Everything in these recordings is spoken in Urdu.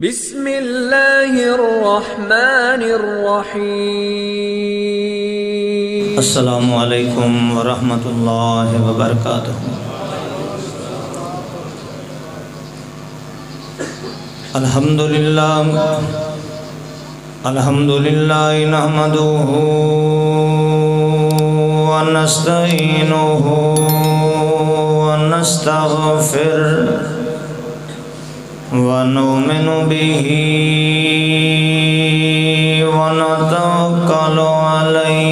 بسم اللہ الرحمن الرحیم۔ السلام علیکم ورحمۃ اللہ وبرکاتہ۔ الحمدللہ نحمدہ ونستعینہ ونستغفر ونؤمن به ونتوکل علیہ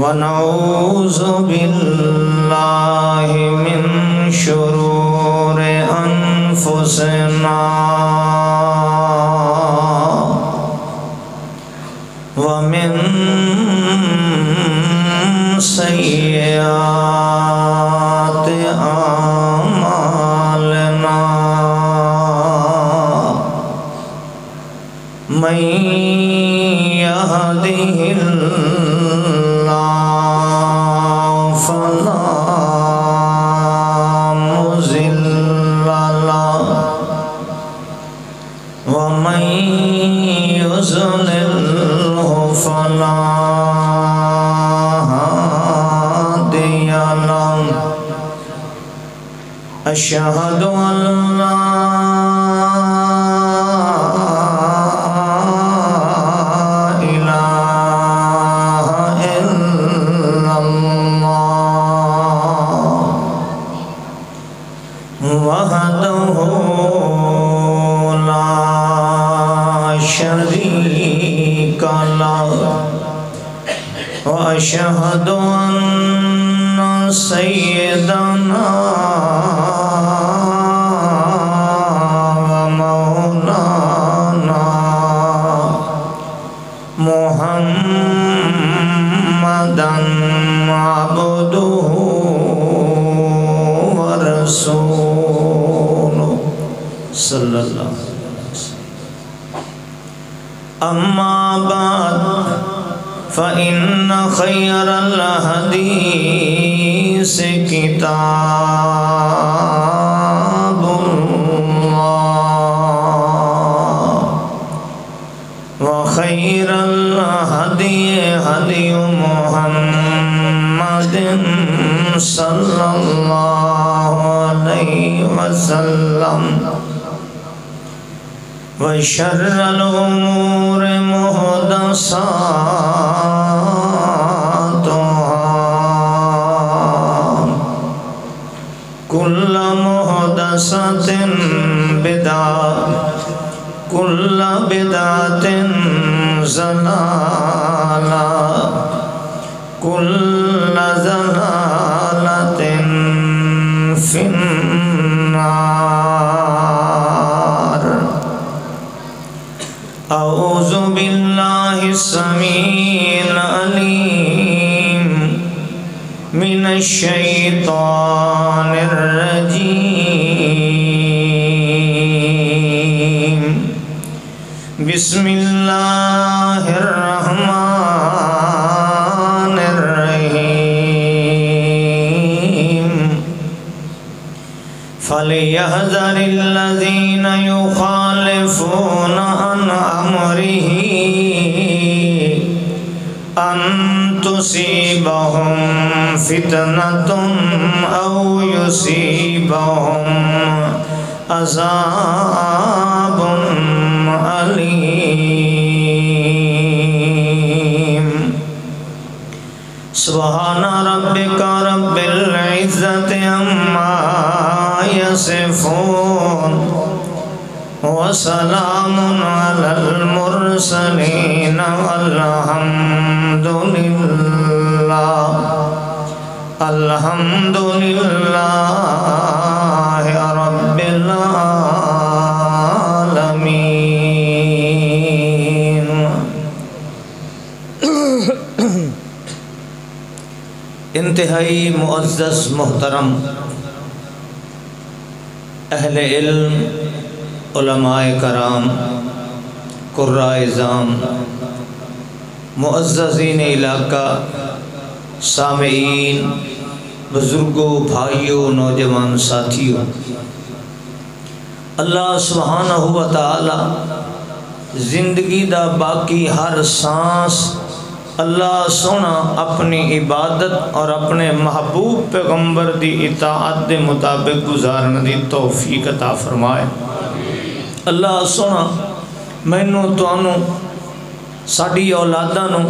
ونعوذ باللہ من شرور انفسنا ومن سیئات اعمالنا من يهده الله فلا مضل له ومن يضلله فلا هادي له أشهد أن لا إله إلا الله وحده لا شريك له وأشهد أن سيدنا ومولانا محمدا عبده ورسوله صلى الله عليه وسلم۔ أما بعد فإن خير الحديث كتاب الله وخير الهدي هدي محمد صلى الله عليه وسلم وشر الأمور محدثاتها كل محدثة بدعة كل بدعة ضلالة كل ضلالة في النار۔ أعوذ بالله السميع العليم من الشيطان الرجيم۔ بسم الله الرحمن الرحيم۔ فليحذر الذين يخالفون عن أمره أن تصيبهم فتنة أو يصيبهم عذاب أليم۔ سبحان ربك رب العزة عما يصفون وسلام على المرسلين والحمد لله رب العالمين۔ انتہائی معزز محترم اہل علم، علماء کرام، قراء اعظام، معززین علاقہ، سامعین، بزرگوں، بھائیوں، نوجوان ساتھیوں، اللہ سبحانہ و تعالی زندگی دا باقی ہر سانس اللہ سونا اپنی عبادت اور اپنے محبوب پیغمبر دی اطاعت دے مطابق گزارنے دی توفیق عطا فرمائے۔ اللہ سونا مینوں تانوں ساڈی اولاداں نوں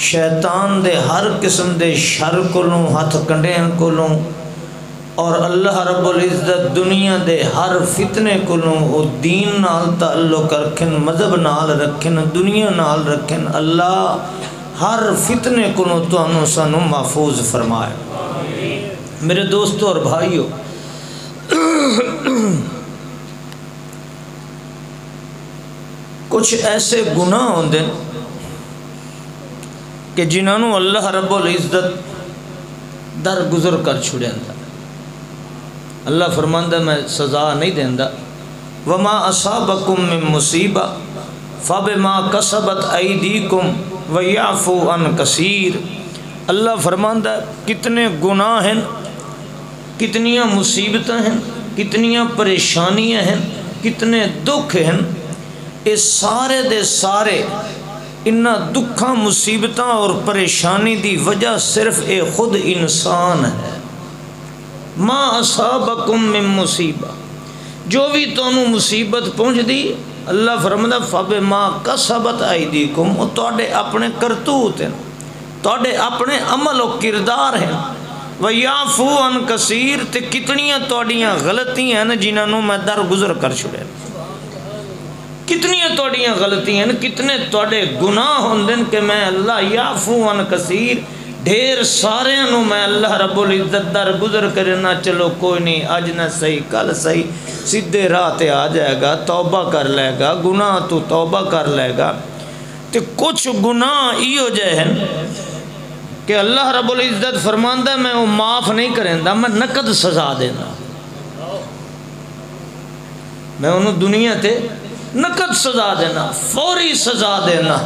شیطان دے ہر قسم دے شر کولوں، ہتھ کنڈیاں کولوں، اور اللہ رب العزت دنیا دے ہر فتنے کولوں او دین نال تعلق رکھن، مذہب نال رکھن، دنیا نال رکھن، اللہ ہر فتنے کولوں تانوں سانوں محفوظ فرمائے۔ میرے دوستو اور بھائیو، کچھ ایسے گناہ ہوندے کہ جنہوں اللہ رب العزت درگزر کر چھڑیندا۔ اللہ فرماندا میں سزا نہیں دیندا، وما اصابکم من مصیبہ فبما کسبت ایدیکم ویعفو عن کثیر۔ اللہ فرماندا کتنے گناہ ہیں، کتنیاں مصیبتیں ہیں، کتنیاں پریشانیاں ہیں، کتنے دکھ ہیں، یہ سارے دے سارے انہاں دکھاں مصیبتاں اور پریشانی دی وجہ صرف اے خود انسان ہے۔ ما اصابکم من مصیبہ، جو بھی تانوں مصیبت پہنچ دی، اللہ فرماتا فبما کسبت ایدیکم، وہ تواڈے اپنے کرتوت ہیں، تواڈے اپنے عمل و کردار ہیں، ویعفو عن کثیر، تے کتنیاں تواڈیاں غلطیاں ہیں جنہاں میں درگزر کر چھڑے، کتنیاں تواڈیاں غلطیاں ہیں، کتنے تواڈے گناہ ہوندے کہ میں اللہ یعفو عن کثیر ڈھیر سارے نو میں اللہ رب العزت درگزر کرنا، چلو کوئی نہیں، اج نہ صحیح کل صحیح، سیدھے راہ تے آ جائے گا، توبہ کر لے گا، گناہ تو توبہ کر لے گا۔ تے کچھ گناہ ایو جائے ہیں کہ اللہ رب العزت فرماندا میں وہ معاف نہیں کریندا، میں نقد سزا دینا، میں انہوں دنیا تے نقد سزا دینا، فوری سزا دینا۔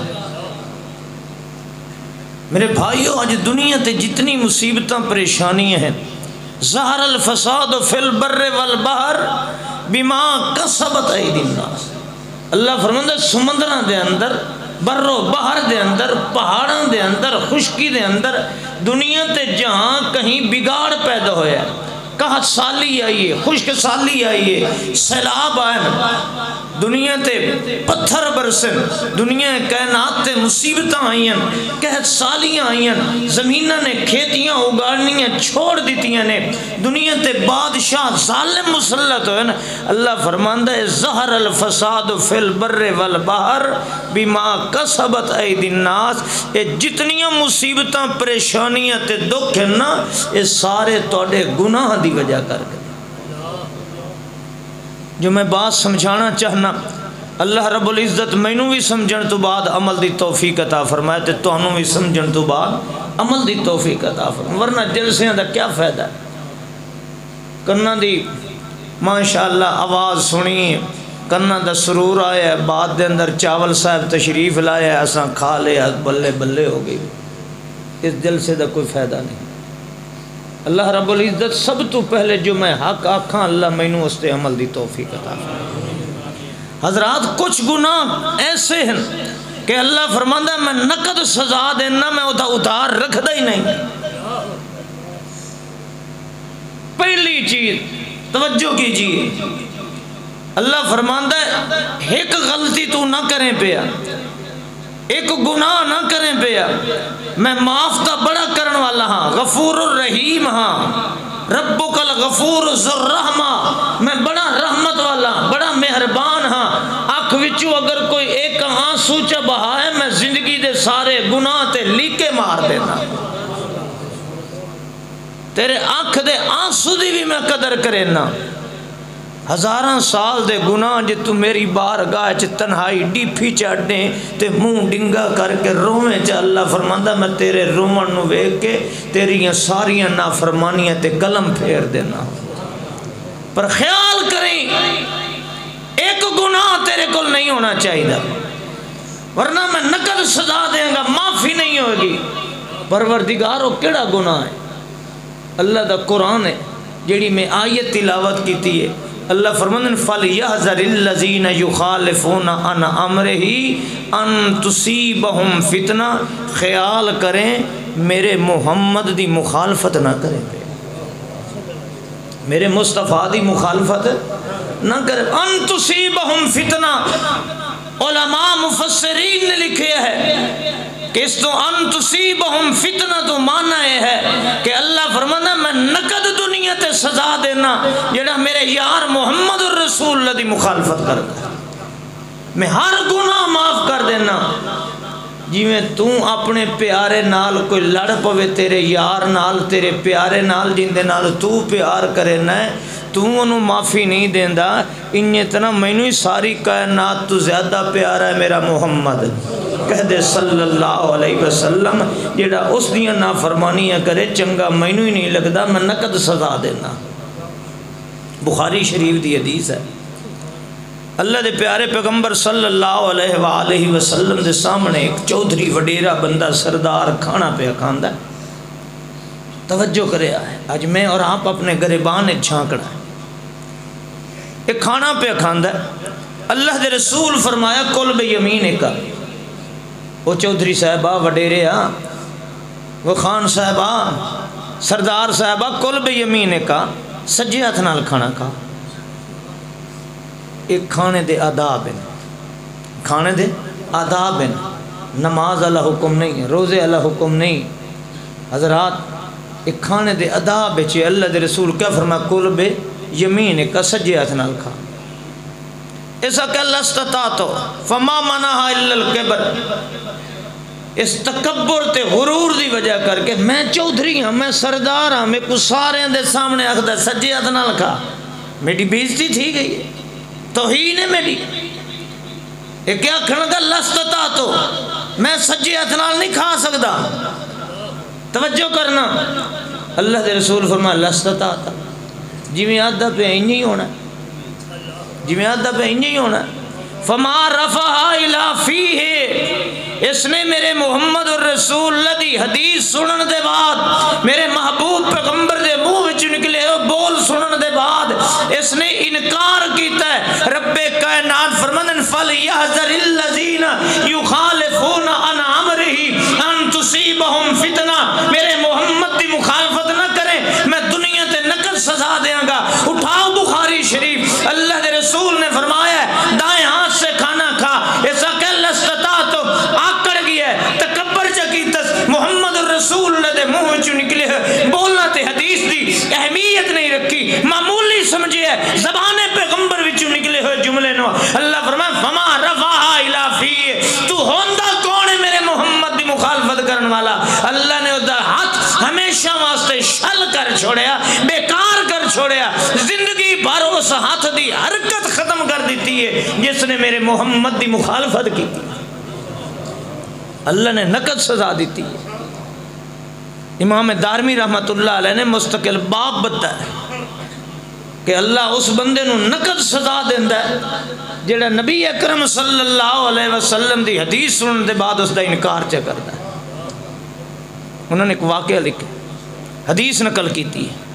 میرے بھائیو، آج دنیا تے جتنی مصیبتاں پریشانیاں ہیں، ظہر الفساد فی البر والبحر بما کسبت ایدی الناس، اللہ فرماندا سمندراں دے اندر، بر و بحر دے اندر، پہاڑاں دے اندر، خشکی دے اندر، دنیا تے جہاں کہیں بگاڑ پیدا ہویا ہے، قحط سالی آئیے، خشک سالی آئیے، سیلاب آئے، دنیا تے پتھر برسن، دنیا کائنات تے مصیبتاں آئیں، قحط سالیاں آئیں، زمینہ نے کھیتیاں اگاڑنیاں چھوڑ دیتیاں نے، دنیا تے بادشاہ ظالم مسلط ہوئے نا، اللہ فرماندہ ہے ظہر الفساد فی البر والبحر بما کسبت ایدی الناس، یہ جتنیاں مصیبتاں پریشانیاں تے دکھ ہیں نا، یہ سارے توڑے گناہ دی وجہ کر گئے۔ جو میں بات سمجھانا چاہنا، اللہ رب العزت مینوں بھی سمجھن تو بعد عمل دی توفیق عطا فرمائے، تے تانوں بھی سمجھن تو بعد عمل دی توفیق عطا فرمائے، ورنہ جلسیاں دا کیا فائدہ ہے؟ کناں دی ماشاءاللہ آواز سنی، کناں دا سرور آیا ہے، بعد دے اندر چاول صاحب تشریف لائے، اساں کھا لیا، بلے بلے ہو گئی، اس جلسے دا کوئی فائدہ نہیں۔ اللہ رب العزت سب تو پہلے جو میں حق آکھاں، اللہ مینوں اس تے عمل دی توفیق عطا فرمائے۔ حضرات کچھ گناہ ایسے ہیں کہ اللہ فرماندا ہے میں نقد سزا دینا، میں ادھار رکھدا ہی نہیں۔ پہلی چیز توجہ کیجیے، اللہ فرماندا ہے ایک غلطی تو نہ کریں پیا، ایک گناہ نہ کریں پیا، میں معاف کا بڑا کرن والا ہاں، غفور الرحیم ہاں، ربک الغفور ذو الرحمہ، میں بڑا رحمت والا، بڑا مہربان ہاں۔ آنکھ وچوں اگر کوئی ایک آنسو چا بہائے، میں زندگی دے سارے گناہ تے لیکے مار دینا، تیرے آنکھ دے آنسو دی بھی میں قدر کرینا۔ ہزاراں سال دے گناہ جے تو میری بارگاہ چ تنہائی ڈیپھی چاڑنے تے منہ ڈنگا کر کے رویں چا، اللہ فرماندا میں تیرے رومن نو ویکھ کے تیریاں ساریاں نافرمانیاں تے قلم پھیر دینا۔ پر خیال کریں ایک گناہ تیرے کول نہیں ہونا چاہیے، ورنہ میں نقد سزا دیں گا، معافی نہیں ہوگی۔ پروردگارو کیڑا گناہ ہے؟ اللہ دا قرآن ہے جیڑی میں آیت تلاوت کیتی ہے. اللہ فرماندے فَلْيَحْذَرِ الَّذِينَ يُخَالِفُونَ عَنْ أَمْرِهِ أَن تُصِيبَهُمْ فِتْنَةٌ. خیال کریں میرے محمد دی مخالفت نہ کریں، میرے مصطفیٰ دی مخالفت نہ کریں. ان تصیبہم فتنہ، علماء مفسرین نے لکھے ہے کہ اس تو ان تصیبہم فتنہ تو معنی یہ ہے کہ اللہ فرمانا میں نقد دنیا تے سزا دینا جڑا میرے یار محمد الرسول اللہ دی مخالفت کرتا ہے. میں ہر گناہ معاف کر دینا. جی میں تو اپنے پیارے نال کوئی لڑ پوے تیرے یار نال، تیرے پیارے نال جن دے نال تو پیار کرے نہ تو انہوں معافی نہیں دیندا، انہیں اتنا مینوں ہی ساری کائنات تو زیادہ پیارا ہے میرا محمد کہہ دے صلی اللہ علیہ وسلم. جیڑا اس دیاں نافرمانیاں کرے چنگا مینوں ہی نہیں لگدا، میں نقد سزا دینا. بخاری شریف دی حدیث ہے. اللہ دے پیارے پیغمبر صلی اللہ علیہ وآلہ وسلم دے سامنے ایک چودھری وڈیرا بندہ سردار کھانا پہ کھاندا ہے. توجہ کرے آئے آج میں اور آپ اپنے گریبان ایک جھانکڑا ہے. ایک کھانا پہ کھاندا ہے. اللہ دے رسول فرمایا کل بے یمین کا. وہ چودھری صاحبہ وڈیرے وہ خان صاحبہ سردار صاحبہ کل بے یمین کا، سجے ہاتھ نال کھانا کھا. ایک کھانے دے آداب ہیں، کھانے دے آداب ہیں. نماز اللہ حکم نہیں، روزے اللہ حکم نہیں. حضرات ایک کھانے دے آداب ہے. اللہ دے رسول کیا فرمایا کل بے یمین کا، سجے ہاتھ نال کھا. ایسا کہ اللہ استطاعتو فما منعہا الا الکبر. اس تکبر تے غرور دی وجہ کر کے میں چودھری ہاں، میں سردار ہاں، میں کو سارے دے سامنے آخدا سجے ہاتھ نال کھا. میری بےزتی تھی گئی ہے، توہین ہے میری. یہ کیا کھڑا گا لستتا تو میں سجے ہاتھ نال نہیں کھا سکتا. توجہ کرنا. اللہ دے رسول فرمایا لستتا تا، جی میں آدھا پہ انج ہی ہونا، جی میں آدھا پہ انج ہی ہونا. فما رفعها الى فیہ. اس نے میرے محمد الرسول اللہ دی حدیث سنن دے بعد، میرے محبوب پیغمبر دے منہ وچ نکلے بول سنن دے بعد اس نے انکار کیتا ہے. رب کائنات فرماندن فَلْيَحْذَرِ الَّذِينَ يُخَالِفُونَ عَنْ أَمْرِهِ أَن تُصِيبَهُمْ فِتْنَةٌ. میرے محمد دی مخالفت نہ کریں، میں دنیا تے نقد سزا دیاں گا. اٹھاؤ بخاری شریف. اللہ دے رسول نے فرمایا ہے دائیں ہاتھ سے کھانا کھا. ایسا کہ لستطاعت آکڑ گیا ہے، تکبر چکیتس محمد الرسول اللہ دے منہ وچوں نکلے ہے. بولنا تے حدیث دی اہمیت نہیں رکھی، معمولی سمجھے ہے. زبان پیغمبر وچوں نکلے ہوئے جملے نو اللہ فرمایا فما رفعها الى فیہ. تو ہوندا کون ہے میرے محمد دی مخالفت کرن والا؟ اللہ نے ادا ہاتھ ہمیشہ واسطے شل کر چھوڑیا، بیکار کر چھوڑیا. زندگی بھر اس ہاتھ دی حرکت ختم کر دیتی ہے جس نے میرے محمد دی مخالفت کی. اللہ نے نقد سزا دیتی ہے. امام دارمی رحمت اللہ علیہ نے مستقل باب بتایا کہ اللہ اس بندے نو نقد سزا دیندا ہے جڑا نبی اکرم صلی اللہ علیہ وسلم دی حدیث سنن دے بعد اس دا انکار چا کردا ہے. انہوں نے ایک واقعہ لکھا، حدیث نقل کیتی ہے.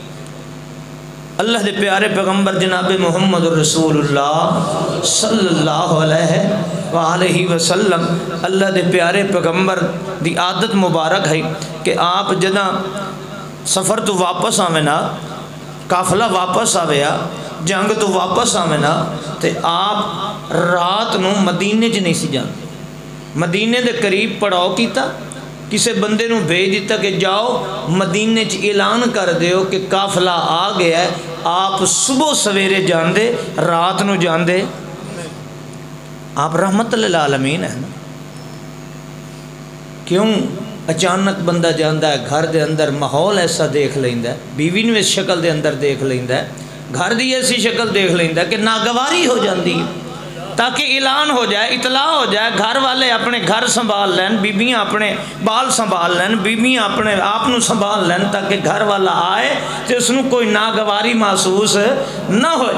اللہ دے پیارے پیغمبر جناب محمد الرسول اللہ صلی اللہ علیہ وآلہ وسلم، اللہ دے پیارے پیغمبر دی عادت مبارک ہے کہ آپ جدہ سفر تو واپس آوے نا، قافلہ واپس آوے جنگ تو واپس آوے نا، تے آپ رات نو مدینے چ نہیں سی جان. مدینے دے قریب پڑاؤ کیتا، کسے بندے نو بھیج دیتا کہ جاؤ مدینے چ اعلان کر دیو کہ قافلہ آ گیا ہے. آپ صبح سویرے جان دے، رات نو جان دے. آپ رحمت للعالمین ہیں. کیوں اچانک بندہ جاندہ ہے گھر دے اندر ماحول ایسا دیکھ لیندہ ہے، بیوی نو اس شکل دے اندر دیکھ لیندہ ہے، گھر دی ایسی شکل دیکھ لیندہ ہے کہ ناگواری ہو جاندی ہے، تاکہ اعلان ہو جائے، اطلاع ہو جائے. گھر والے اپنے گھر سنبھال لین، بیبیاں اپنے بال سنبھال لین، بیبیاں اپنے آپ نو سنبھال لین، تاکہ گھر والا آئے تو اس نو کوئی ناگواری محسوس نہ ہوئے.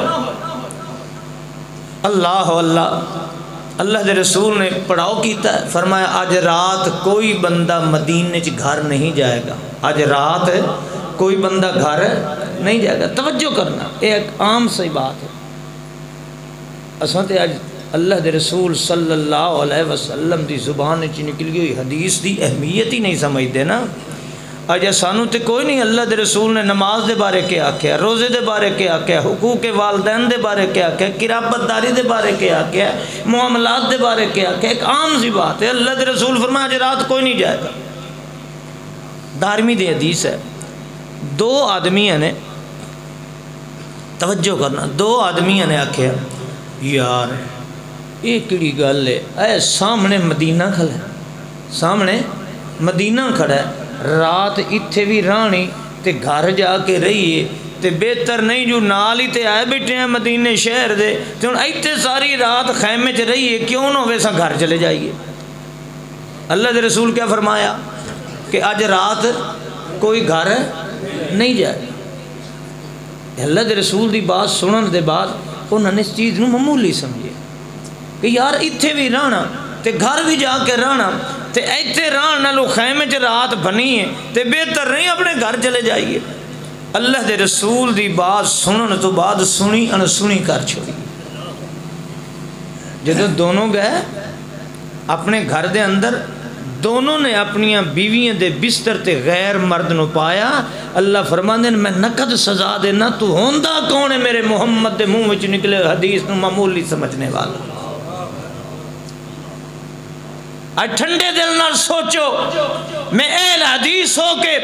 اللہ اللہ اللہ دے رسول نے پڑاؤ کیتا ہے. فرمایا آج رات کوئی بندہ مدینے چ گھر نہیں جائے گا، آج رات کوئی بندہ گھر نہیں جائے گا. توجہ کرنا، یہ ایک عام سی بات ہے. اساں تے اج اللہ دے رسول صلی اللہ علیہ وسلم دی زبان وچ نکلی ہوئی حدیث دی اہمیت ہی نہیں سمجھتے نا. اج سانو تے کوئی نہیں اللہ دے رسول نے نماز دے بارے کیا آکھیا، روزے دے بارے کیا آکھیا، حقوق والدین دے بارے کیا آکھیا، قرابت داری دے بارے کیا آکھیا، معاملات دے بارے کیا آکھیا. ایک عام سی بات ہے. اللہ دے رسول فرمایا اج رات کوئی نہیں جائے گا. 12ویں دی حدیث ہے. 2 آدمیاں نے، توجہ کرنا، 2 آدمیاں نے آکھیا یار یہ کیڑی گل ہے، اے سامنے مدینہ کھڑا ہے، سامنے مدینہ کھڑا ہے، رات اتھے بھی رانی تے گھر جا کے رہیے تے بہتر نہیں جو نال ہی تے آئے بیٹھے ہیں مدینے شہر دے تے ہن ایتھے ساری رات خیمے چ رہیے، کیوں نہ ہوئے سا گھر چلے جائیے. اللہ دے رسول کیا فرمایا کہ آج رات کوئی گھر نہیں جائے. اللہ دے رسول دی بات سنن دے بعد انہوں نے اس چیز نو معمولی سمجھے کہ یار اتھے بھی رہنا تے گھر بھی جا کے رہنا تے ایتھے رہن نالو خیمے چ رات بنی ہے تے بہتر نہیں اپنے گھر چلے جائیے. اللہ دے رسول دی بات سنن تو بعد سنی انسنی کر چھوڑی. جدو دونوں گئے اپنے گھر دے اندر، دونوں نے اپنیاں بیویاں دے بستر تے غیر مرد نو پایا. اللہ فرماندے میں نقد سزا دینا، تو ہوندا کون ہے میرے محمد دے منہ وچ نکلے حدیث نو معمولی سمجھنے والا. آج ٹھنڈے دل نال سوچو، میں اہل حدیث ہو کے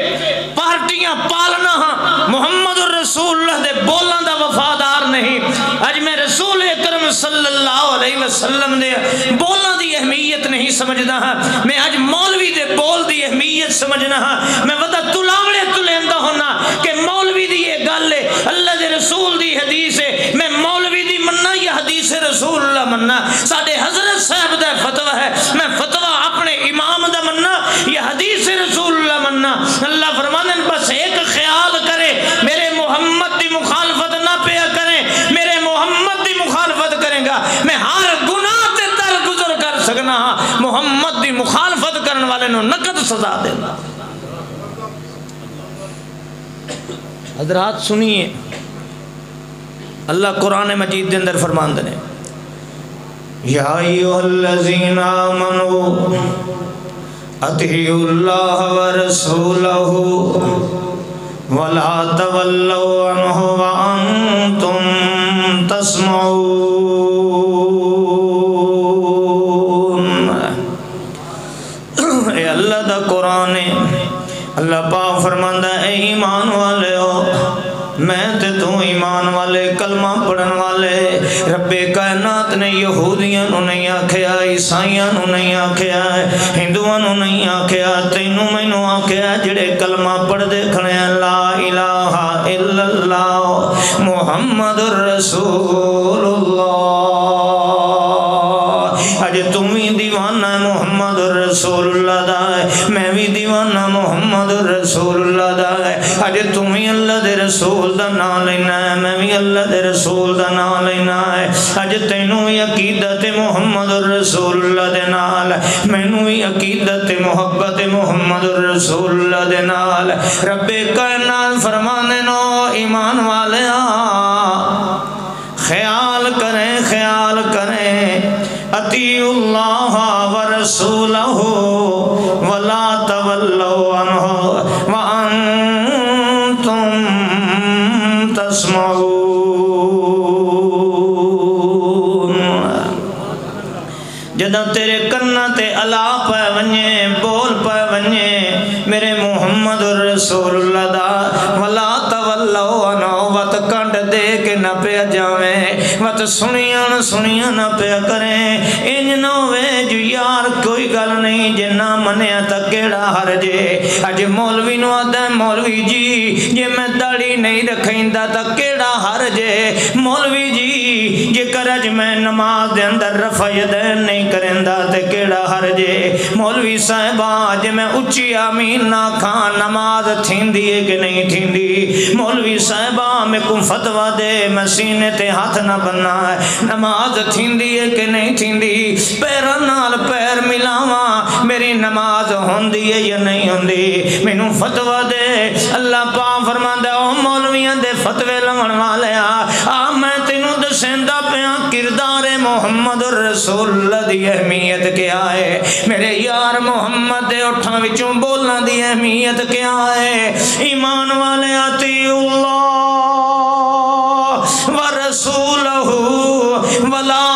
پارٹیاں پالنا ہاں، محمد الرسول اللہ دے بولنا دا وفادار نہیں. آج میں رسول اکرم صلی اللہ علیہ وسلم دے بولنا دی اہمیت نہیں سمجھنا ہاں. میں آج مولوی دے بول دی اہمیت سمجھنا ہاں. میں ودا تلاوڑے تلیندہ ہونا کہ مولوی دی یہ گل ہے، اللہ دے رسول دی حدیث ہے، میں مولوی دی مننا یا حدیث رسول اللہ مننا. ساڑھے حضرت صاحب دا فتوہ ہے، میں فتوہ اپنے امام دا مننا یا حدیث رسول اللہ مننا. اللہ فرمانے بس ایک خیال کرے، میرے محمد دی مخالفت نہ پیا کریں، میرے محمد دی مخالفت کریں گا میں ہر گناہ تے در گزر کر سکنا ہاں، محمد دی مخالفت کرنے والے نو نقد سزا دینا. حضرات سنیے، اللہ قرآن مجید دے اندر فرماندے نے یا ایھا الذین آمنوا اطیعوا اللہ ورسولہ ولا تولوا عنہ وانتم تسمعون. اے اللہ دا قرآن ہے. اللہ پاک فرماندا اے ایمان والے ہو، میں تے تو ایمان والے کلمہ پڑھن والے. رب کائنات نے یہودیاں نو نہیں آکھیا، عیسائیاں نو نہیں آکھیا، ہندوؤں نو نہیں آکھیا، تینوں مینوں آکھیا جڑے کلمہ پڑھ دے کھڑے لا الہ الا اللہ محمد الرسول اللہ. اج تم بھی دیوانہ محمد الرسول اللہ دا ہے، میں بھی دیوانہ محمد الرسول اللہ دا ہے. اج تم ہی اللہ دے رسول دا نام لینا ہے، میں بھی اللہ دے رسول دا نام لینا ہے. اج تینوں ہی عقیدت محمد الرسول اللہ دے نال، مینوں بھی عقیدت محبت محمد الرسول اللہ دے نال. رب کائنات فرمانے نو ایمان والے خیال کریں، خیال کریں، اطیعوا اللہ ورسولہ ولا تولوا عنہ وانتم تسمعون. جدہ تیرے کنہ تے الا پہ ونجے، بول پہ ونجے میرے محمد الرسول اللہ دا ولا تولوا عنہ، وت کنڈ دے کے نہ پہ جاویں، وت سنیاں نہ پہ کریں. انج نہ ہوئے جو یار کوئی گل نہیں جے نہ منیا تا کیڑا حرجے. اج مولوی نو آدھا مولوی جی جے میں داڑھی نہیں رکھیندا تا کیڑا حرجے. مولوی جی جے کرج میں نماز دے اندر رفع یدین نہیں کریندا تے کیڑا حرجے. مولوی صاحبہ جے میں اچھی آمین نہ کھان نماز تھیندی ہے کہ نہیں تھیندی. مولوی صاحبہ میں کو فتوہ دے میں سینے تے ہاتھ نہ بننا ہے، نماز تھیندی ہے کہ نہیں تھیندی. پیران نال پیر ملاواں میری نماز ہوندی ہے یا نہیں ہوندی مینوں فتوا دے اللہ پاک فرماندا او مولویاں دے فتوے لون والیا آ میں تینوں دسیندا پیا کردار محمد رسول اللہ دی اہمیت کیا ہے میرے یار محمد دے اٹھاں وچوں بولنا دی اہمیت کیا ہے ایمان والے اطیع اللہ ورسولہ ولا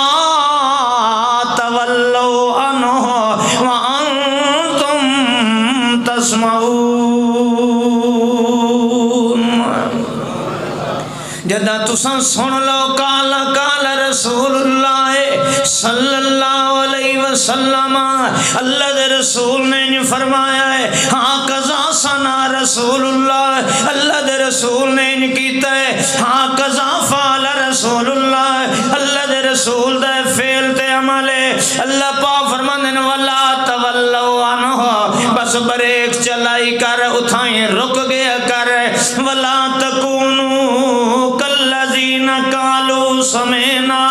تولوا عنہ وانتم تسمعون جدا تساں سن لو قال قال رسول اللہ صلی اللہ علیہ وسلم اللہ دے رسول نے فرمایا ہے ہاں قضا سنا رسول اللہ اللہ دے رسول نے کیتا ہے ہاں قضا فعل رسول اللہ اللہ دے رسول دے فعل تے عمل ہے اللہ پاک فرماندے نے ولا تولوا عنہ بس بریک چلائی کر اتھائیں رک گیا کر ولا تکونوا کالذین قالوا سمعنا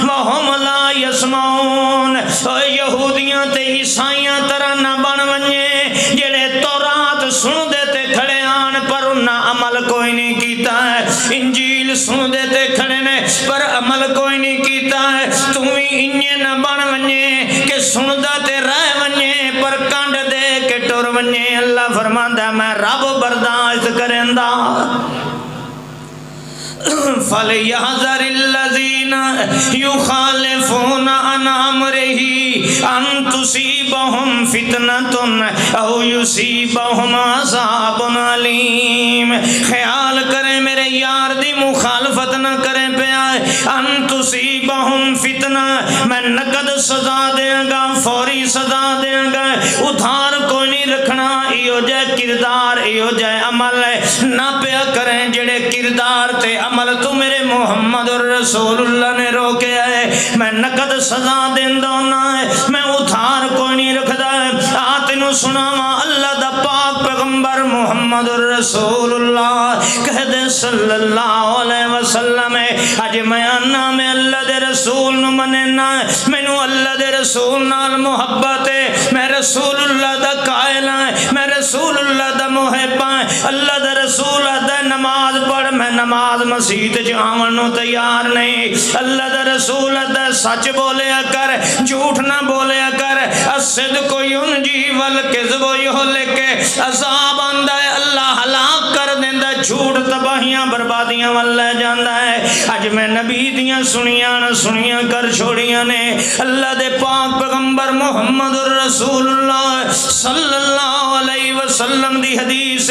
وهم لا يسمعون یہودیاں تے عیسائیاں طرح نہ بن ونجے جڑے تورات سن دے تے کھڑے آن پر انہاں عمل کوئی نہیں کیتا ہے انجیل سن دے تے کھڑے نے پر عمل کوئی نہیں کیتا ہے تم بھی انجے نہ بن ونجے کہ سن دا تے رہ ونجے پر کانڈ دے کے ٹر ونجے اللہ فرماندا میں رب برداشت کریندا فَلْيَحْذَرِ الَّذِينَ يُخَالِفُونَ عَنْ أَمْرِهِ أَن تُصِيبَهُمْ فِتْنَةٌ أَوْ يُصِيبَهُمْ عَذَابٌ أَلِيمٌ خیال کریں میرے یار دی مخالفت نہ کریں پیا ان تصیبہم فتنہ میں نقد سزا دیں گا فوری سزا دیں گا ادھار کوئی نہیں رکھنا ایو جائے کردار ایو جائے عمل نہ پیا کریں جڑے کردار تے عمل تو میرے محمد رسول اللہ نے روکے ہے میں نقد سزا دیندہ ہونا ہے میں ادھار کوئی نہیں رکھدا ہے آتنو سناوا اللہ دا پاک پیغمبر محمد رسول اللہ کہہ دے صلی اللہ علیہ وسلم اج میں آنا میں اللہ دے رسول نو مننا میں نو اللہ دے رسول نال محبت ہے میں رسول اللہ دا قائل ہاں میں رسول اللہ دا محب ہاں اللہ دا رسول دا نماز پڑھ میں نماز مسجد جاون نو تیار نہیں اللہ دا رسول دا سچ بولیا کر جھوٹ نہ بولیا کر الصدق ینجی والکذب یہلک عذاب آندا ہے اللہ ہلاک کر دیندا جھوٹ تباہیاں بربادیاں ول لے جاندا ہے اج میں نبی دیاں سنیاں نہ سنیاں کر چھوڑیاں نے اللہ دے پاک پیغمبر محمد رسول اللہ صلی اللہ علیہ وسلم دی حدیث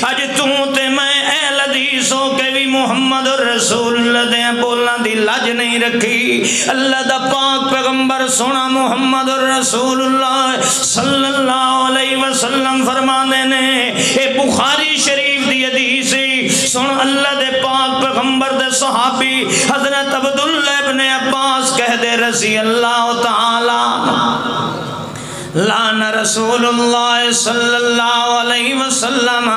اج تو تے میں اہل حدیث ہو کے بھی محمد رسول اللہ دے بولنا دی لج نہیں رکھی اللہ دا پاک پیغمبر سونا محمد رسول اللہ صلی اللہ علیہ وسلم فرمانے نے اے بخاری شریف دی حدیث سن اللہ دے پاک پیغمبر دے صحابی حضرت عبداللہ ابن عباس کہہ دے رضی اللہ تعالی لعن رسول اللہ صلی اللہ علیہ وسلم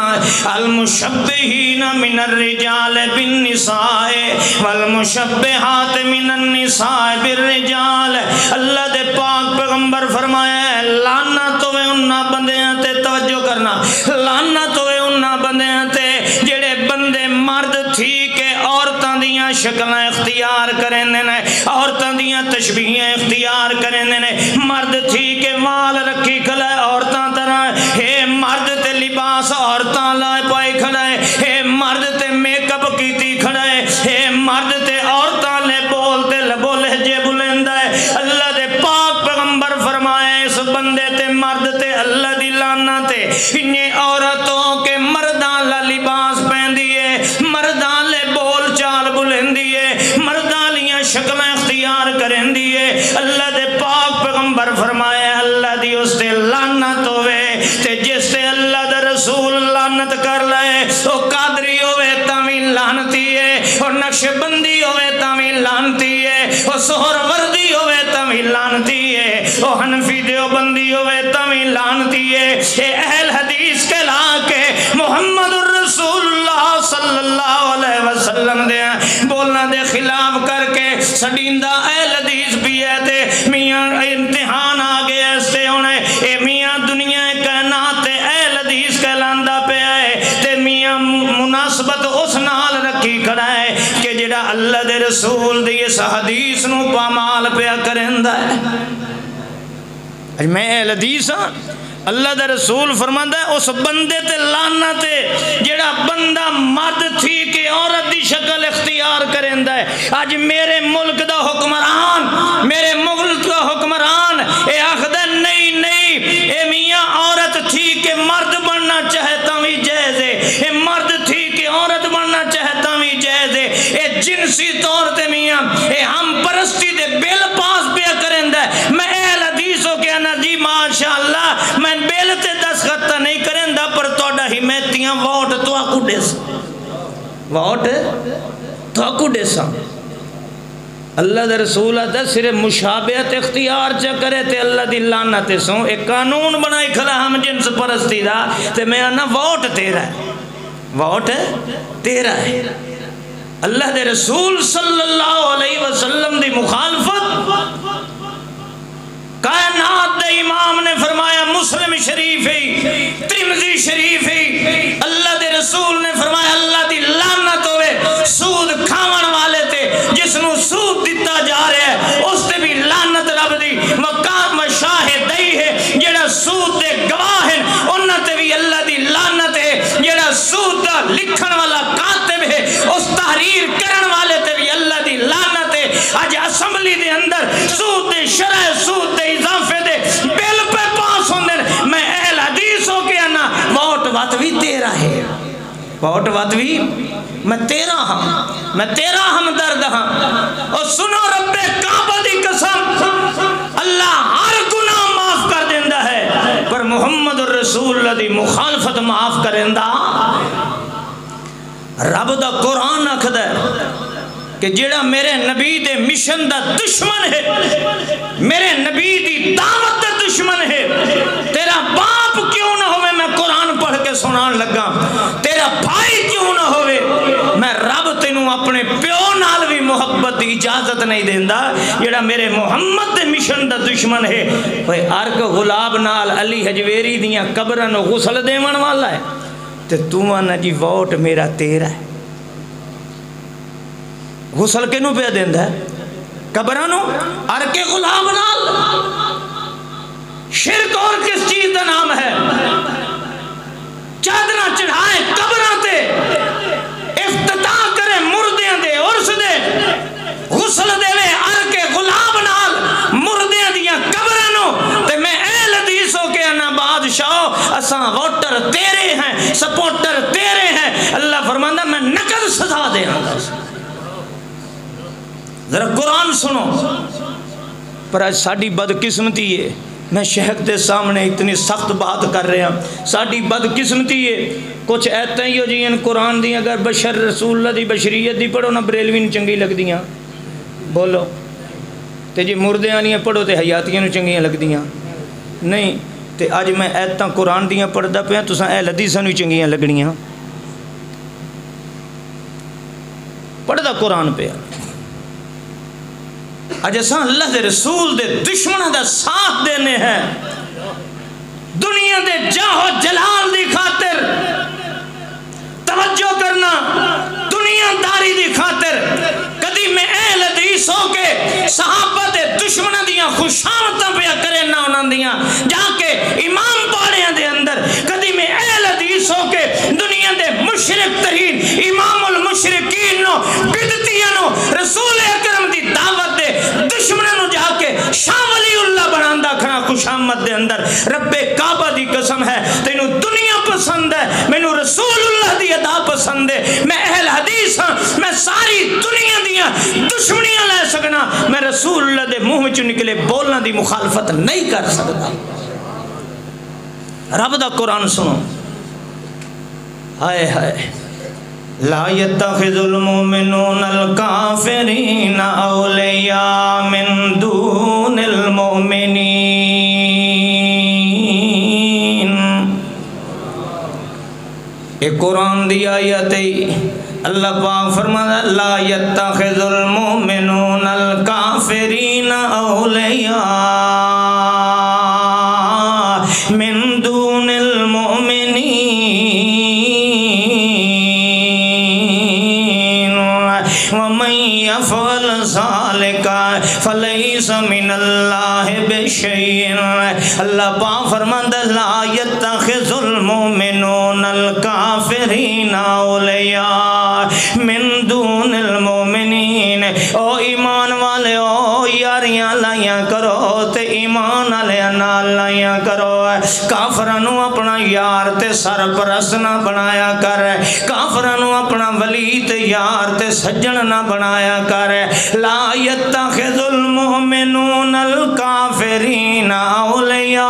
المشبہین من الرجال بالنساء والمشبہات من النساء بالرجال اللہ دے پاک پیغمبر فرمایا لعنت ہوئے انہاں بندیاں تے توجہ کرنا لعنت ہوئے انہاں بندیاں تے جڑے بندے مرد تھی کہ عورتاں دیاں شکلاں اختیار کریں نے عورتاں دیاں تشبیہیں اختیار کریں نے مرد تھی کہ وال رکھی کھڑا ہے عورتاں طرح ہے مرد تے لباس عورتاں لائے پائی کھڑا ہے مرد تے میک اپ کیتی کھڑا ہے مرد تے عورتاں لے بولتے لبو لہجے بلند ہے اللہ دے پاک پیغمبر فرمائے اس بندے تے مرد تے اللہ دی لعنت تے انہیں عورتوں کے مرداں لا لباس پہندی ہے مرداں لے بول چال بلندی ہے مرداں لیاں شکلیں اختیار کرندی ہے اللہ دے پاک پیغمبر فرمائے اللہ دی اس تے لعنت ہوئے تے جس تے اللہ دے رسول لعنت کر لائے او قادری ہوئے تاوی لعنتی ہے اور نقش بندی ہوئے تاوی لعنتی ہے اور سہر وردی ہوئے تاوی لعنتی ہے اور حنفی دیوبندی ہوئے تاوی لعنتی ہے اے اہل حدیث کے لاکے محمد الرسول اللہ صلی اللہ علیہ وسلم دے بولنا دے خلاف کر کے سڈیندہ اہل حدیث بھی ہے تے میاں امتحان آگے ایسے ہونے اے میاں جڑا اللہ دے رسول دی اس حدیث نو پامال پیا کریندا ہے۔ میں اہل حدیث ہاں، اللہ دے رسول فرماندا ہے اس بندے تے لعنت ہے جڑا بندہ مرد تھی کہ عورت دی شکل اختیار کریندا ہے۔ اج میرے ملک دا حکمران، میرے ملک دا حکمران اے آخدا نہیں نہیں اے میاں عورت تھی کہ مرد بننا چاہتا بھی جائز ہے، اے مرد تھی کہ عورت بننا چاہتا بھی جائز ہے، اے جنسی طور تے میاں اے ہم پرستی دے بل پاس پیا کریندا ہے۔ میں اہل حدیث ہو کے انا جی ماشاءاللہ میں بیل تے دستخط نہیں کریندا پر توڑا حمایتیاں ووٹ تو آکو دیسا، ووٹ تو آکو دیسا۔ اللہ دے رسول آتا صرف مشابہت اختیار چا کرے تے اللہ دی لعنت سوں ایک قانون بنائی کھلا ہم جنس پرستی دا تے میں آنا ووٹ تیرا ہے، ووٹ تیرا ہے۔ اللہ دے رسول صلی اللہ علیہ وسلم دی مخالفت کائنات دے امام نے فرمایا، مسلم شریف ہے، ترمذی شریف ہے، اللہ دے رسول نے فرمایا اللہ دی لعنت ہوئے سود کھاون والے تے جس نو سود دیتا جا رہا ہے اس تے بھی لعنت رب دی مقام شاہدی ہے، جڑا سود دے گواہ ہیں انہاں تے بھی اللہ دی لعنت ہے، جڑا سود دا لکھن والا کاتب ہے اس تحریر کرن والے تے بھی اللہ دی لعنت ہے۔ اج اسمبلی دے اندر سود دے شرح سود دے اضافے دے بل پہ پاس ہوندے، میں اہل حدیث ہو کے آنا ووٹ وات بھی تیرا ہے، ووٹ وات بھی میں تیرا ہاں، میں تیرا ہمدرد ہاں۔ اور سنو رب کعبہ دی قسم اللہ ہر گناہ معاف کر دیندا ہے پر محمد الرسول اللہ دی مخالفت معاف کریندا۔ رب دا قرآن آکھدا ہے کہ جڑا میرے نبی دے مشن دا دشمن ہے، میرے نبی دی دعوت دا دشمن ہے، تیرا باپ کیوں نہ ہوئے میں قرآن پڑھ کے سنان لگا، تیرا بھائی کیوں نہ ہوئے میں رب تینوں اپنے پیو نال بھی محبت دی اجازت نہیں دیندا۔ جڑا میرے محمد دے مشن دا دشمن ہے اوے ارک غلاب نال علی حجویری دیاں قبراں نو غسل دیون والا ہے تے تو آنا جی ووٹ میرا تیرا ہے۔ غسل کنوں پہ دیندا ہے؟ قبرانو ارک غلام نال۔ شرک اور کس چیز دا نام ہے؟ چادرہ چڑھائے قبران تے، افتتاح کرے مردیاں دے عرس دے، غسل دے وے ارک غلام نال مردیاں دیاں قبرانو تے میں اہل حدیث ہو کے انا بادشاہ اساں ووٹر تیرے ہیں، سپورٹر تیرے ہیں۔ اللہ فرماندا میں نقد سزا دے آنگا۔ ذرا قرآن سنو۔ پر آج ساڑھی بدقسمتی ہے، میں شیخ دے سامنے اتنی سخت بات کر رہے ہیں، ساڑھی بدقسمتی ہے کچھ ایتیں ہی ہو جائیں قرآن دی اگر بشر رسول اللہ دی بشریت دی پڑھو نہ بریلوی نو چنگی لگ دیاں بولو تے جی مردے آنیاں پڑھو تے حیاتیاں نو چنگیاں لگ دیاں نہیں تے آج میں ایتاں قرآن دیاں پڑھ دا پیا تساں اہل حدیثاں نو چنگیاں لگنیاں پڑھ دا قرآن پیا۔ آج اساں اللہ دے رسول دے دشمنہ دا ساتھ دینے ہیں دنیا دے جاہ و جلال دی خاطر توجہ کرنا، دنیا داری دی خاطر کدی میں اہل حدیث ہو کے صحابہ دے دشمنہ دیاں خوشامتاں پیا کرے نہ انہاں دیاں جا کے امام پاڑیاں دے اندر کدی میں اہل حدیث ہو کے دنیا دے مشرک ترین امام المشرکین نو بدتیاں نو رسول اکرم دی دعوت دے دشمنوں نو جا کے شاہ ولی اللہ بناندہ کھنا خوشامت دے اندر رب کعبہ دی قسم ہے تینوں دنیا پسند ہے مینوں رسول اللہ دی ادا پسند ہے میں اہل حدیث ہاں میں ساری دنیا دیاں دشمنیاں لے سکنا میں رسول اللہ دے منہ وچوں نکلے بولنا دی مخالفت نہیں کر سکتا۔ رب دا قرآن سنو ہائے ہائے لا يتخذ المؤمنون الكافرين اولیاء من دون المؤمنین۔ ایک قرآن دی آیت اللہ پاک فرماتا لا يتخذ المؤمنون الكافرين اولیاء من دون المؤمنین ومن وَمَن يَفْعَلْ ذَلِكَ فَلَيْسَ مِنَ اللَّهِ بِشَيْءٍ۔ اللہ پاک فرماندا لا يَتَّخِذُ الْمُؤْمِنُونَ الْكَافِرِينَ أَوْلِيَاءَ مِن دُونِ الْمُؤْمِنِينَ۔ او ایمان والے او یاریاں لائیاں کرو تے ایمان والے نال لائیاں کرو۔ کافرانو اپنا یار تے سرپرست نہ بنایا کر، کافرانو اپنا ولی تے یار تے سجن نہ بنایا کر۔ لا يتخذ المؤمنون الکافرین اولیاء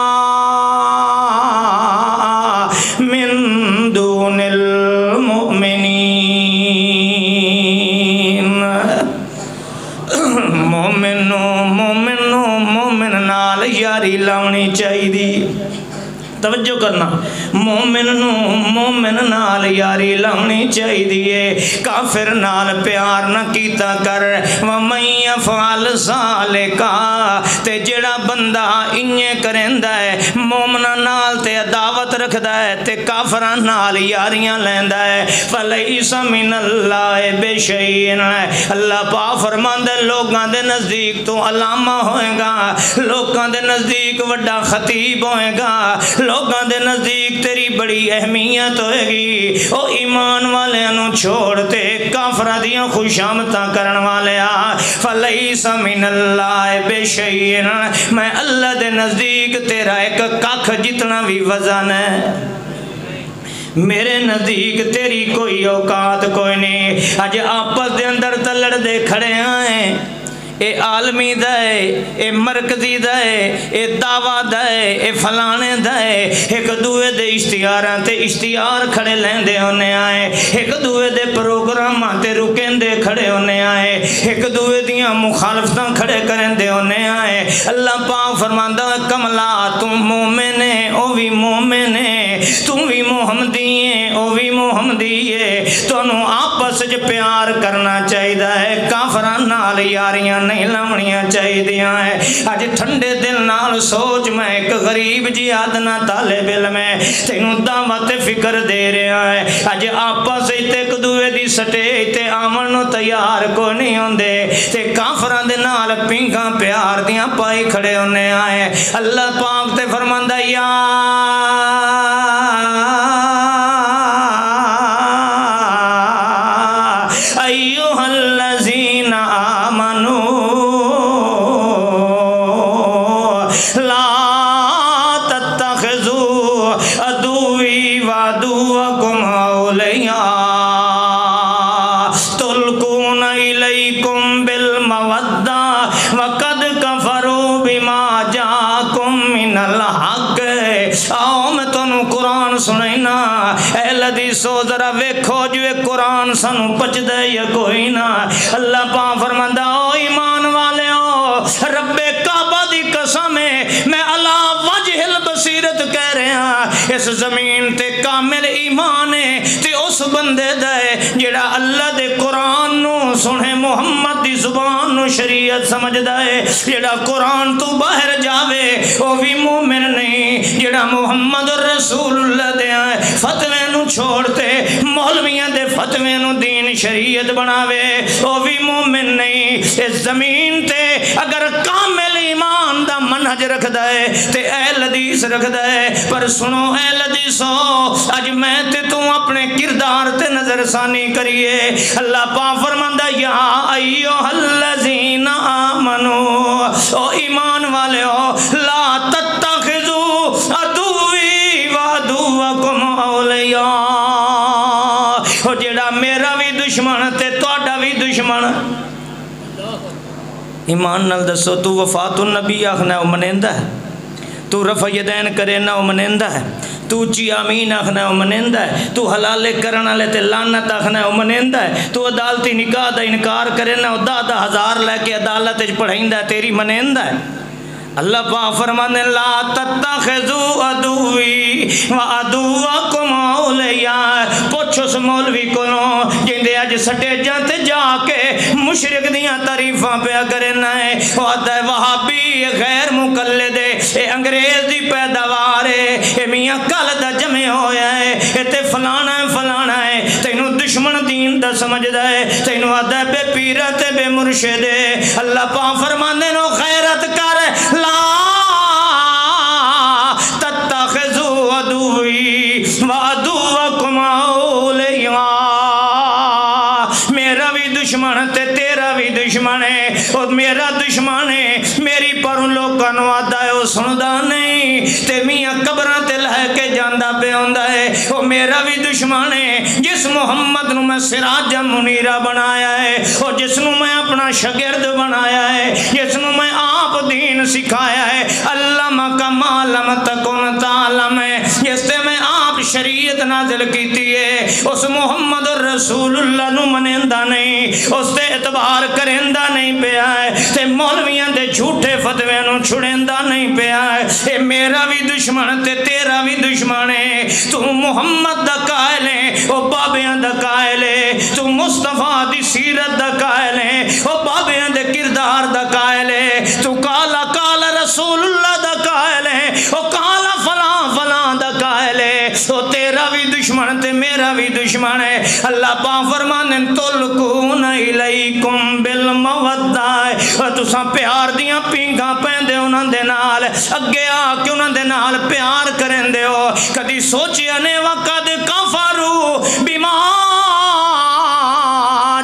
من دون المؤمنین۔ مومن نال یاری لاؤنی چاہیے، توجہ کرنا، مومن نال یاری لاؤنی چاہیے، کافر نال پیار نہ کیتا کر۔ وَمَن يَفْعَلْ ذَلِكَ تے جڑا بندہ انجے کریندا ہے، مومنا نال تے عداوت رکھدا ہے تے کافراں نال یاریاں لیندا ہے، فَلَيْسَ مِنَ اللَّهِ بِشَيْءٍ۔ اللہ پاک فرماندا ہے لوگاں دے نزدیک تو علامہ ہوئے گا، لوگاں دے نزدیک وڈا خطیب ہوئے گا، لوگاں دے نزدیک تیری بڑی اہمیت ہوئے گی۔ او ایمان والے انہوں چھوڑتے کافرہ دیاں خوشامتاں کرن والے فلیس من اللہ بشیئن، میں اللہ دے نزدیک تیرا ایک کاکھ جتنا بھی وزن ہے، میرے نزدیک تیری کوئی اوقات کوئی نہیں۔ آج آپس دے اندر تلڑ دے کھڑے آئیں، اے عالمی دائے، اے مرکزی دائے، اے دعویٰ دائے، اے فلانے دائے، ایک دوے دے اشتہاراں تے اشتہار کھڑے لیندے ہونے آئے، ایک دوے دے پروگراماں تے رکیندے کھڑے ہونے آئے، ایک دوے دیاں مخالفتاں کھڑے کرندے ہونے آئے۔ اللہ پاک فرماندا کملا تم مومن ہے او بھی مومن ہے، تم بھی محمدی ہے او بھی محمدی ہے، تو انہوں آپس جو پیار کرنا چاہیے ہے، کافران نال یاریاں نہیں لاؤنیاں چاہیے دیاں ہے۔ آج ٹھنڈے دل نال سوچ میں ایک غریب جی آدنا طالب علم ہے، تینوں دعوت فکر دے رہا ہے، آج آپس ایک دوے دی سٹیج تے آمن نو تیار کو نہیں ہوندے، تے کافران دے نال پنگاں پیار دیاں پائی کھڑے ہونے آئے۔ اللہ پاک تے فرماندہ یا ایوہ الذین آمنوا لا تتخذوا عدوی وعدوکم اولیاء تلقون الیکم بالمودہ وقد کفروا بما جاکم من الحق۔ آؤ میں تنوں قرآن سنائینا، اے لدیسو ذرا ویکھو جو قرآن سنوں پچ دے یا کوئی نہ۔ اللہ پاک فرماندا او ایمان والے ہو، رب کعبہ دی قسم ہے میں علا وجہ البصیرت کہہ رہے ہیں، اس زمین تے کامل ایمان ہے تے اس بندے دے جڑا اللہ دے قرآن نو سنے، محمد دی زبان نو شریعت سمجھ دے، جڑا قرآن تو باہر جاوے وہ بھی مومن نہیں، جڑا محمد رسول اللہ دے فتوے نو چھوڑتے مولویاں دے فتوے نو دین شریعت بناوے وہ بھی مومن نہیں۔ اس زمین تے اگر کامل ایمان دا منہج رکھ دے تے اہل حدیث رکھ دے، پر سنو اہل حدیثو اج میں تے تو اپنے کردار تے نظر ثانی کریے۔ اللہ پاک فرماندا یا ایھا الذین آمنو، او ایمان والے ہو، لا تتخذوا عدوی وعدوکم اولیاء، او جڑا میرا بھی دشمن تے تہاڈا بھی دشمن۔ ایمان نال دسو تو وفات النبی آخنا ہے وہ منیندا ہے، تو رفع یدین کرے نہ وہ منیندا ہے، تو اچھی آمین آخنا ہے وہ منیندا ہے، تو حلال کرنا لے تے لعنت آخنا ہے وہ منیندا ہے، تو عدالتی نکاح دا انکار کرے نہ وہ 10,000 لے کے عدالت وچ پڑھائیندا ہے، تیری منیندا ہے۔ اللہ پاک فرمانے لا تتخذوا عدوی وعدوکم اولیاء۔ پوچھو اس مولوی کولوں جندے اج سٹیجاں تے جا کے مشرک دیاں تعریفاں پیا کرنا ہے، وہ آتا ہے وہابی غیر مقلد ہے، اے انگریز دی پیداوار ہے، اے میاں کل دا جمع ہویا ہے، اے تے فلانا ہے فلانا ہے، تینوں دشمن دشمن دین دا سمجھدا ہے تینوں آدھا بے پیرہ تے بے مرشد اللہ پاک فرماندے نو غیرت کر لا تتخذوا عدوی وعدوکم اولیاء میرا بھی دشمن تے تیرا بھی دشمن ہے اور میرا دشمن ہے میری پر لوگاں نو آدا ہے وہ سندا نہیں تے میاں قبراں تے لے کے جاندا پہ ہوندا ہے وہ میرا بھی دشمن ہے جس محمد نو میں سراج منیرہ بنایا ہے اور جس نو میں اپنا شاگرد بنایا ہے جس نو میں آپ دین سکھایا ہے علمہ کا ما لم تکن تعلم ہے جس تے میں آپ شریعت نازل کیتی ہے اس محمد رسول اللہ نو منیندا نہیں اس تے اعتبار کریندا نہیں پیا ہے تے مولویاں دے جھوٹے فتوے نو چھڑیندا نہیں پیا ہے اے میرا بھی دشمن تے تیرا بھی دشمن ہے تو محمد دا قائل ہے او بابیاں دا قائل ہے تو مصطفیٰ دی سیرت دا قائل ہے او بابیاں دے کردار دا قائل ہے تو کالا کالا رسول اللہ دا قائل ہے او کالا فلاں فلاں دا قائل ہے او تیرا بھی دشمن تے میرا بھی دشمن ہے اللہ پاک فرمانے تلقون الیکم بالمودہ اور تساں پیار دیاں پینگاں پیندے انہاں دے نال اگے آ کے انہاں دے نال پیار کرن دے ہو کدی سوچیا نے وقد کفروا بما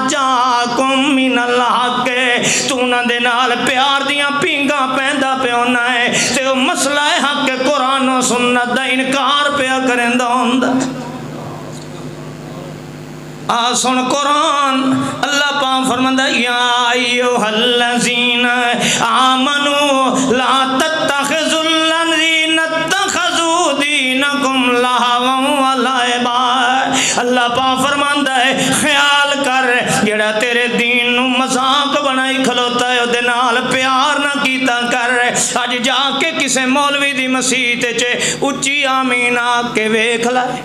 جاکم من الحق تو انہاں دے نال پیار دیاں پینگاں پیندا پہ ہونا ہے تے وہ مسئلہ حق قرآن و سنت دا انکار پیا کرندا ہوندا سن قرآن اللہ پاک فرماندا یا ایھا الذین آمنوا لا تتخذوا الذین اتخذوا دینکم لہوا ولعبا اللہ پاک فرماندا ہے خیال کر جڑا تیرے دین نو مذاق بنائی کھلوتا ہے اودے نال پیار نہ کیتا کر اج جا کے کسے مولوی دی مسیت وچ اچھی آمین آ کے ویکھ لائے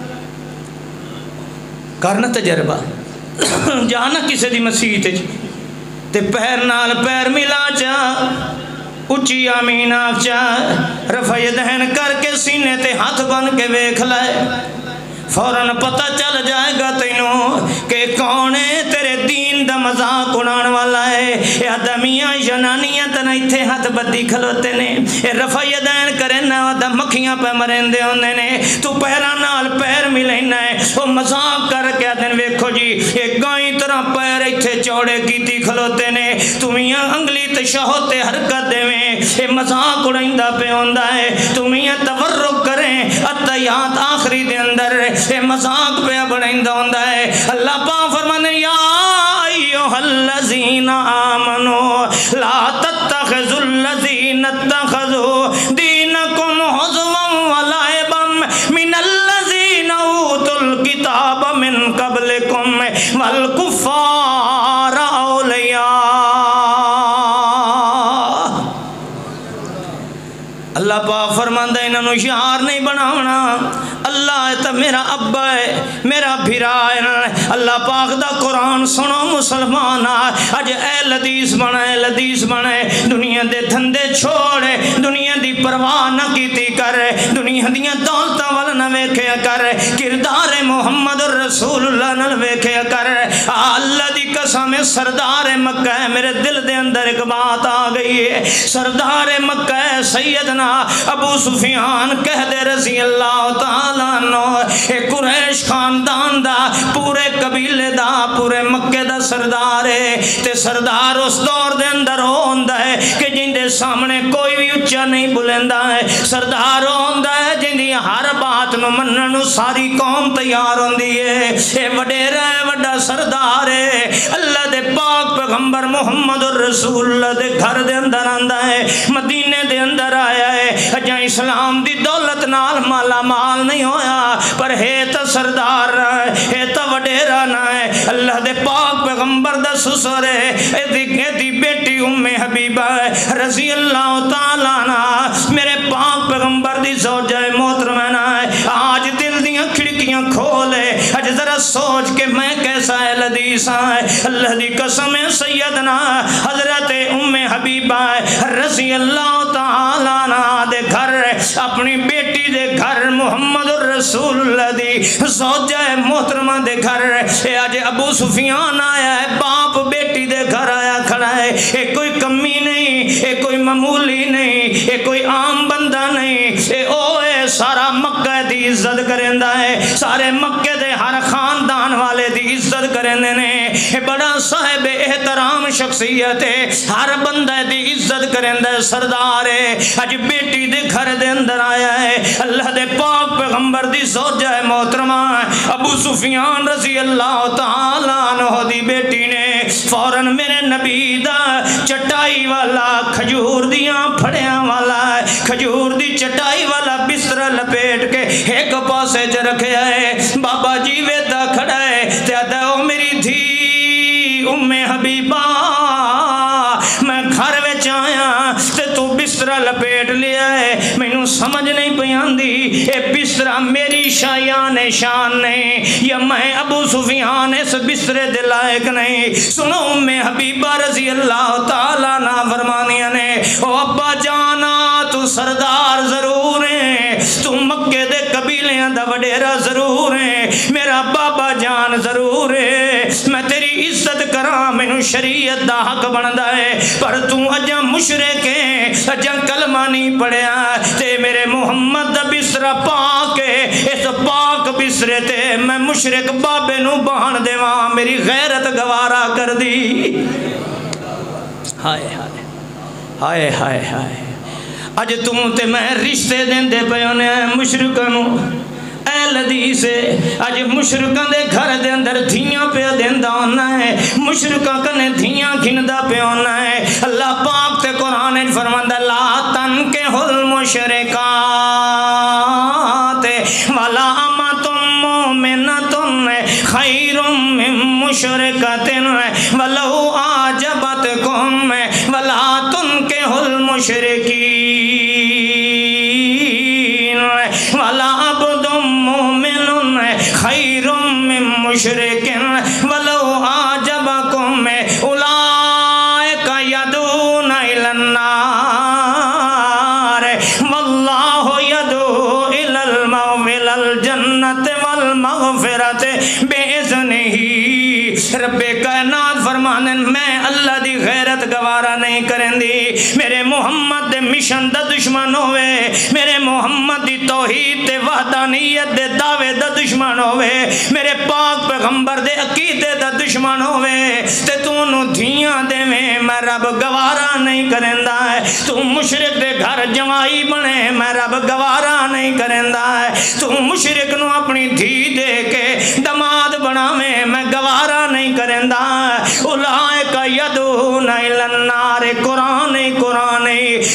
کرنا تجربہ جانا کسی دی مسیت تے پیر نال پیر ملا چا اچھی آمین آکھ چا رفع دہن کر کے سینے تے ہاتھ بن کے ویکھ لائے فوراً پتہ چل جائے گا تینوں کہ کون ہے تیرے دین دا مذاق اڑان والا ہے یا دمیاں ینانیاں تن ایتھے ہاتھ بدی کھلوتے نے رفع یدین کرنا دا مکھیاں پہ مرندے ہوندے نے تو پیراں نال پیر ملینا ہے وہ مذاق کر کے دن ویکھو جی ایک گائیں طرح پیر ایتھے چوڑے کیتی کھلوتے نے تمیاں انگلی تشہد تے حرکت دے میں اے مذاق اڑیندا پہ ہوندا ہے تمیاں تورک کریں اتیات آخری دے اندر اے مذاق پہ بڑھائندہ ہوندہ ہے اللہ پاک فرمانے یا ایھا الذین آمنوا لا تتخذوا الذین اتخذوا دینکم ہزوا ولعبا من الذین اوتوا الکتاب من قبلکم والکفار اولیاء اللہ پاک فرماندہ انہوں نے یار نہیں بناونا اللہ تا میرا ابا ہے میرا بھرا ہے اللہ پاک دا قرآن سنو مسلمان اج اے لدیس بنائے دنیا دے دھندے چھوڑے دنیا دی پرواہ نہ کیتی کر دنیا دیاں دولتاں وال نہ ویکھیا کر کردار محمد رسول اللہ نہ ویکھیا کر اللہ دی قسم سردار مکہ ہے میرے دل دے اندر ایک بات آ گئی ہے سردار مکہ سیدنا ابو سفیان کہہ دے رضی اللہ تعالیٰ اے قریش خاندان دا پورے قبیلے دا پورے مکے دا سردار ہے تے سردار اس دور دے اندر ہوندا ہے کہ جن دے سامنے کوئی بھی اچھا نہیں بلیندا ہے سردار ہوندا ہے جن دی ہر بات نو منن نو ساری قوم تیار ہوندی ہے اے وڈیرا ہے وڈا سردار ہے اللہ دے پاک پیغمبر محمد رسول اللہ دے گھر دے اندر آندا ہے مدینے دے اندر آیا ہے اجا اسلام دی دولت نال مالا مال نہیں ہویا پر ہے تا سردار ہے تا وڈیرا نہ ہے اللہ دے پاک پیغمبر دا سسر ہے اے دی بیٹی ام حبیبہ ہے رضی اللہ تعالیٰ عنہ میرے پاک پیغمبر دی زوجہ محترمہ ہے آج دل دیاں کھڑکیاں کھولے آج ذرا سوچ کے میں کیسا ہے لدیسا ہے اللہ دی قسم سیدنا حضرت ام حبیبہ رضی اللہ تعالیٰ عنہ دے گھر اپنی بیٹی دے گھر محمد الرسول اللہ دی زوجہ محترمہ دے گھر اے اج ابو سفیان آیا ہے باپ بیٹی دے گھر آیا کھڑا ہے اے کوئی کمی نہیں اے کوئی معمولی نہیں اے کوئی عام بندہ نہیں اے اوے سارا مکہ دی عزت کریندا ہے سارے مکے دے ہر خاندان والے دی عزت کرندے نے اے بڑا صاحب احترام شخصیت ہے ہر بندہ دی عزت کریندا ہے سردار ہے اج بیٹی دے گھر دے اندر آیا ہے اللہ دے پاک پیغمبر دی زوجہ محترمہ ابو سفیان رضی اللہ تعالیٰ عنہ دی بیٹی نے فوراً میرے نبی دا چٹائی والا کھجور دیاں پھڑیاں والا کھجور دی چٹائی والا بستر لپیٹ کے ایک پاسے چ رکھیا ہے بابا جی ویدا کھڑا ہے تے آتا او میری دھی ام حبیبہ میں گھر وچ آیا تے تو بستر لپیٹ لیا ہے مینوں سمجھ نہیں پئی آندی اے بستر میری شایان شان نہیں یا میں ابو سفیان اس بسترے دے لائق نہیں سنو ام حبیبہ رضی اللہ تعالیٰ عنہ فرمانیاں نے او ابا جانا تو سردار ضرور ہے تو مکے دے قبیلیاں دا وڈیرا ضرور ہے میرا بابا جان ضرور ہے میں تیری عزت کراں مینوں شریعت دا حق بندا ہے پر تو اجا مشرک ہے اجا کلمہ نہیں پڑھیا تے میرے محمد دا بستر پاک ہے اس پاک بسترے تے میں مشرک بابے نو بہن دیواں میری غیرت گوارا کر دی ہائے ہائے ہائے ہائے ہائے اج تم تے میں رشتے دیندے پے ہونے مشرکاں نو اہل حدیث اج مشرکاں دے گھر دے اندر دھیاں پہ دیندا ہونا ہے مشرکاں کنے دھیاں گھندا پہ ہونا ہے اللہ پاک تے قرآن وچ فرماندا لا تنکحوا المشرکات ولا امۃ مؤمنۃ خیر من مشرکۃ ولو اعجبتکم ولا تنکحوا المشرکین ولا عبد مومن خیر من مشرک ولو اعجبکم اولئک یدعون الی النار واللہ یدعو الی الجنۃ والمغفرۃ باذنہ رب کائنات فرمانے میں اللہ دی غیرت گوارا نہیں کریں دی میرے محمد دے مشن دا دشمن ہوئے میرے محمد دی توحید تے وحدانیت دے دعوے دا دشمن ہوئے میرے پاک پیغمبر دے عقیدے دا دشمن ہوئے تے تو انہوں دھیاں دے میں رب گوارا نہیں کریں دا ہے تو مشرک دے گھر جمائی بنے میں رب گوارا نہیں کریں دا ہے تو مشرک نو اپنی دھی دے کے دماد بنا میں گوارا نہیں کرندہ اولئک یدعون الی النار قرآن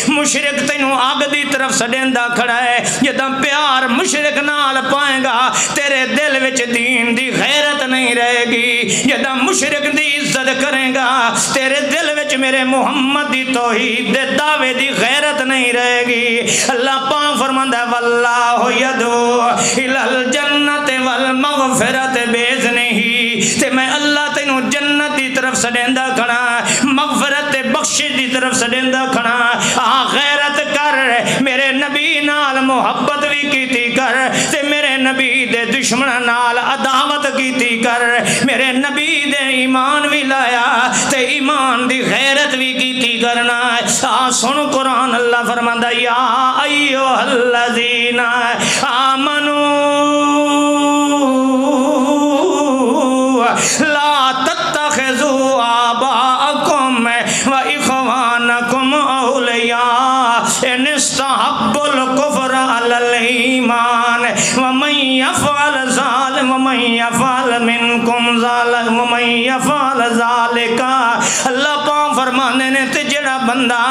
مشرک تینوں آگ دی طرف سڈیندا کھڑا ہے جداں پیار مشرک نال پائے گا تیرے دل وچ دین دی غیرت نہیں رہے گی جداں مشرک دی عزت کرے گا تیرے دل وچ میرے محمد دی توحید دے دعوے دی غیرت نہیں رہے گی اللہ پاک فرماندا ہے واللہ یدعو الی الجنۃ والمغفرۃ باذنہ تے میں اللہ تینوں جنت دی طرف سڈیندا کھڑا مغفرت بخشش دی طرف سڈیندا کھڑا غیرت کر میرے نبی نال محبت بھی کیتی کر تے میرے نبی دے دشمن نال عداوت کیتی کر میرے نبی دے ایمان بھی لایا تے ایمان دی غیرت بھی کیتی کرنا سن قرآن اللہ فرماندا یا ایھا الذین آمنوا لا تتخذوا آباءکم و اخوانکم اولیاء ان استحبوا الکفر علی الایمان ومن یفعل ذلک ومن یفعل منکم ذلک ومن یفعل ذلک اللہ پاک فرمانے نے تے جڑا بندہ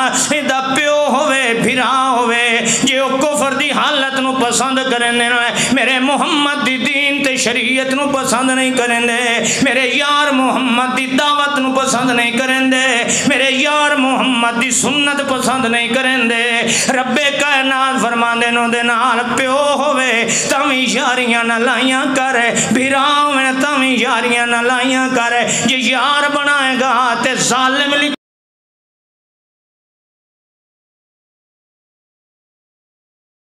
دا پیو ہوئے بھرا ہوئے جو کفر دی حالت نو پسند کرنے میرے محمد دی دین تے شریعت نو پسند نہیں کرنے میرے یار محمد دی دعوت نو پسند نہیں کرنے میرے یار محمد دی سنت پسند نہیں کرنے رب کائنات فرماندے نو دے نال پیو ہوئے تاویں یاریاں نہ لائیاں کرے بھرا ہوئے تاویں یاریاں نہ لائیاں کرے یہ یار بنائے گا تے ظالم